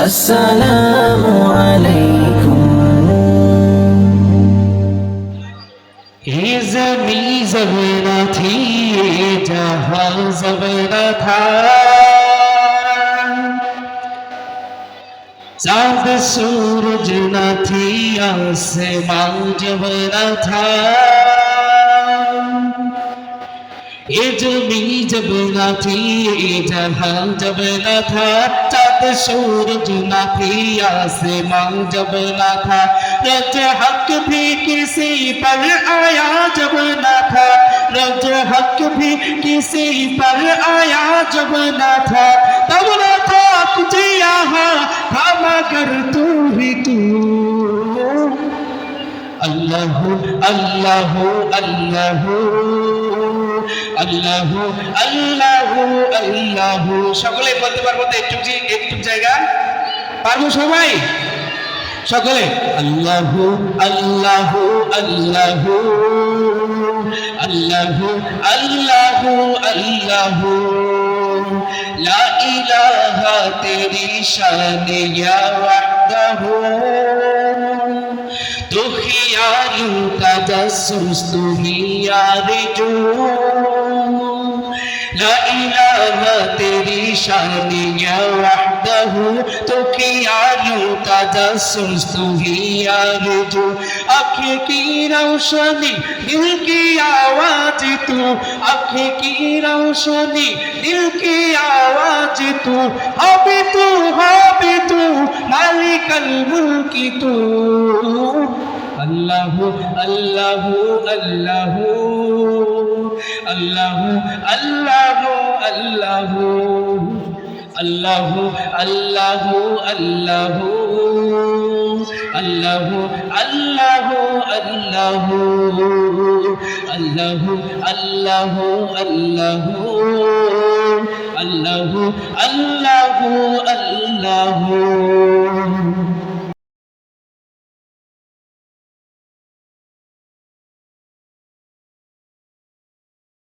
আসসালামু আলাইকুম। ये ज़मीं जब न थी, ये जहां जब न था, चाँद सूरज न थी, आसमां जब न था, ये ज़मीं जब न थी, ये जहां जब न था, चाँद सूरज न थी, आसमां जब न था, रज हक भी किसी पर आया जब न था, रज हक भी किसी पर आया जब न था, तब न था कुछ यहाँ था मगर तू ही तू। अल्लाह अल्लाह अल्लाह अल्लाह अल्लाह अल्लाह সকলে বলতে পারবো তো একটু জায়গা পারবো সবাই সকলে আল্লাহ আল্লাহ আল্লাহ আল্লাহ আল্লাহ আল্লাহ লা ইলাহা তেরি শান ইয়া ওয়াহদাহু तू ख्यालों का जसूस तू ही आरज़ू ला इलाहा तेरी शान या वहदहू तू ख्यालों का जसूस तू ही आरज़ू आँखें की रोशनी दिल की आवाज़ तू आँखें की रोशनी दिल की आवाज़ तू अभी तू मालिकल मुल्क तू अल्लाह अल्लाह अल्लाह अल्लाह अल्लाह अल्लाह अल्लाह अल्लाह अल्लाह अल्लाह अल्लाह अल्लाह अल्लाह अल्लाह अल्लाह अल्लाह अल्लाह अल्लाह